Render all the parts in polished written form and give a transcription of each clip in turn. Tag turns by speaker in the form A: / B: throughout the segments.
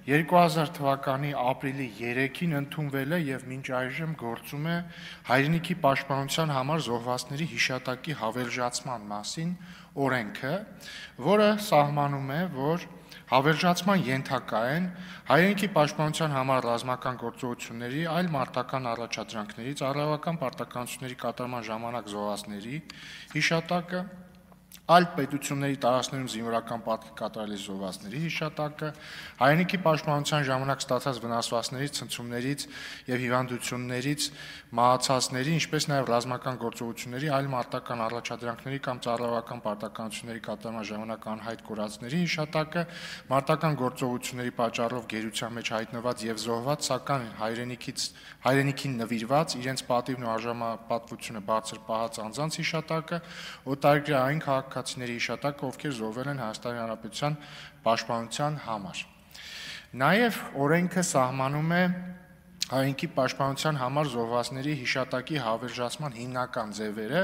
A: 2000 թվականի ապրիլի 3-ին ընդունվել է եւ մինչ այժմ գործում է հայրենիքի պաշտպանության համար զոհվածների հիշատակի հավերժացման մասին օրենքը, որը սահմանում է, որ հավերժացման ենթակա են հայրենիքի պաշտպանության համար ռազմական գործողությունների, այլ մարտական առաջադրանքների, ծառայողական պարտականությունների կատարման ժամանակ զոհվածների հիշատակը, այլ պետությունների տարածքներում զինվորական պարտքի կատարելի զոհվածների հիշատակը, հայրենիքի պաշտպանության ժամանակ ստացած վնասվածքներից, ցնցումներից եւ հիվանդություններից մահացածների, ինչպես նաեւ ռազմական գործողությունների, այլ մարտական առաջադրանքների կամ ծառայողական պարտականությունների կատարման ժամանակ անհայտ կորածների հիշատակը, մարտական գործողությունների պատճառով գերության մեջ հայտնված եւ զոհված, սակայն հայրենիքին նվիրված, իրենց պատիվն ու արժանապատվությունը բարձր պահած անձանց հիշատակը, օտարերկրյա քաղաքացիների հիշատակը, ովքեր զոհվել են Հայաստանի Հանրապետության պաշտպանության համար։ Նաև օրենքը սահմանում է հայրենիքի պաշտպանության համար զոհվածների հիշատակի հավերժացման հիմնական ձևերը,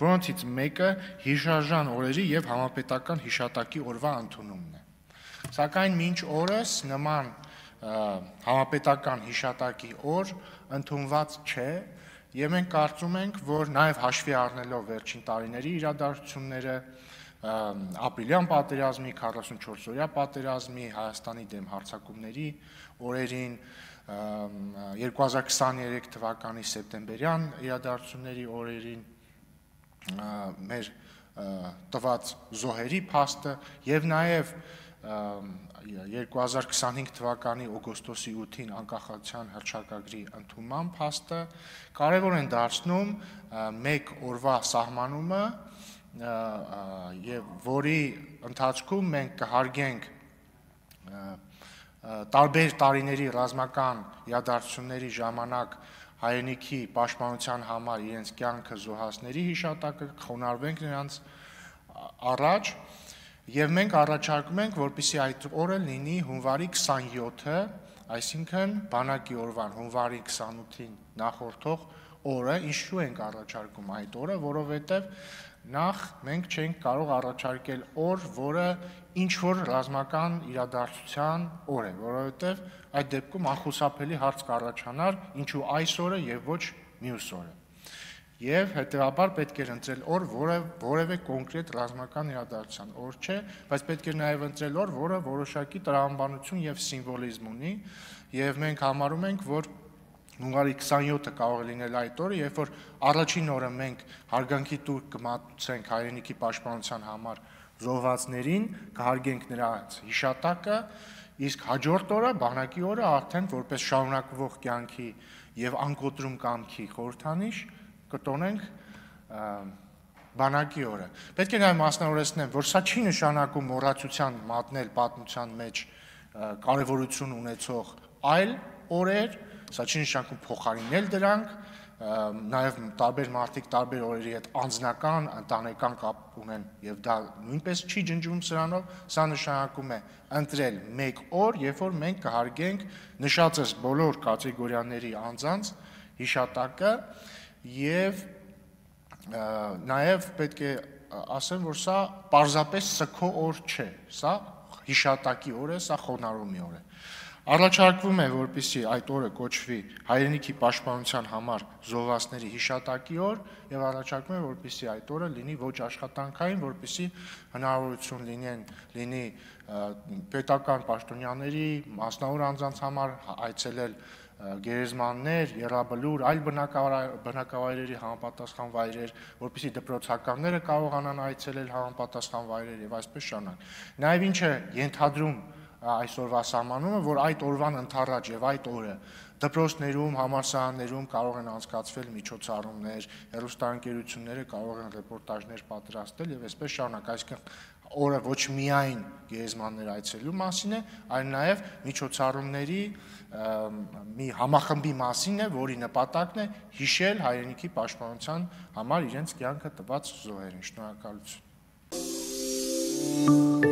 A: որոնցից մեկը հիշարժան օրերի եւ համապետական հիշատակի օրվա ընդունումն է։ Սակայն մինչ օրս նման համապետական հիշատակի օր ընդունված չէ, եւ մենք կարծում ենք, որ նաեւ հաշվի առնելով վերջին տարիների իրադարձությունները, ապրիլյան պատերազմի, 44-օրյա պատերազմի, Հայաստանի դեմ հարձակումների օրերին, 2023 թվականի սեպտեմբերյան իրադարձությունների օրերին, մեր տված զոհերի փաստը եւ նաեւ 2025 թվականի օգոստոսի 8-ին անկախության հռչակագրի ընդունման փաստը կարևոր են դարձնում մեկ օրվա սահմանումը եւ որի ընթացքում մենք կհարգենք տարբեր տարիների ռազմական իրադարձությունների ժամանակ հայրենիքի պաշտպանության համար իրենց կյանքը զոհածների հիշատակը, կխոնարհվենք նրանց առաջ եւ մենք առաջարկում ենք, որպեսզի այդ օրը լինի հունվարի 27-ը, այսինքն բանակի օրվան հունվարի 28-ին նախորդող օրը, ինչու ենք առաջարկում այդ օրը, որովհետեւ նախ մենք չենք կարող առաջարկել օր, որը ինչ որ ռազմական իրադարձության օր է, որովհետեւ այդ դեպքում անխուսափելի հարց կառաջանար, ինչու այս օրը եւ ոչ մյուս օրը։ Եվ հետեւաբար պետք է ընտրել օր, որը որևէ կոնկրետ ռազմական իրադարձության օր չէ, բայց պետք է նաեւ ընտրել օր, որը որոշակի տրամաբանություն եւ սիմվոլիզմ ունի, եւ մենք համարում ենք, որ հունվարի 27-ը կարող է լինել այդ օրը, երբ որ առաջին օրը մենք հարգանքի տուր կմատուցենք հայրենիքի պաշտպանության համար զոհվածներին, կհարգենք նրանց հիշատակը, իսկ հաջորդ օրը, բանակի օրը արդեն որպես շարունակվող կյանքի եւ անկոտրում կամքի խորհրդանիշ կտոնենք բանակի օրը։ Պետք է նաեւ մասնավորեցնեմ, որ սա չի նշանակում մոռացության մատնել պատմության մեջ կարևորություն ունեցող այլ օրեր, սա չի նշանակում փոխարինել դրանք, նաեւ տարբեր մարդիկ տարբեր օրերի հետ անձնական, ընտանեկան կապ ունեն եւ դա նույնպես չի ջնջվում սրանով, սա նշանակում է ընտրել մեկ օր, երբ որ մենք կհարգենք նշածս բոլոր կատեգորիաների անձանց հիշատակը եւ նաեւ պետք է ասեմ, որ սա պարզապես սգո օր չէ, սա հիշատակի օր է, սա խոնարհումի օր է։ Առաջարկվում է, որպեսզի այդ օրը կոչվի հայրենիքի պաշտպանության համար զոհվածների հիշատակի օր եւ առաջարկում է, որպեսզի այդ օրը լինի ոչ աշխատանքային, որպեսզի հնարավորություն լինի պետական պաշտոնյաների, մասնավոր անձանց համար այցելել գերեզմաններ, եռաբլուր, այլ բնակավայրերի համապատասխան վայրեր, որպեսզի դպրոցականները կարողանան այցելել համապատասխան վայրեր եւ այսպես շարունակ։ Նաեւ ինչ է ենթադրում այսօրվա սահմանումը, որ այդ օրվան ընդառաջ եւ այդ օրը դպրոցներում, համալսարաններում կարող են անցկացվել միջոցառումներ, հեռուստաընկերությունները կարող են ռեպորտաժներ պատրաստել եւ այսպես շարունակ, այսինքն օրը ոչ միայն գերեզմաններ այցելելու մասին է, այլ նաեւ միջոցառումների մի համախմբի մասին է, որի նպատակն է հիշել հայրենիքի պաշտպանության համար իրենց կյանքը տված զոհերին։ Շնորհակալություն։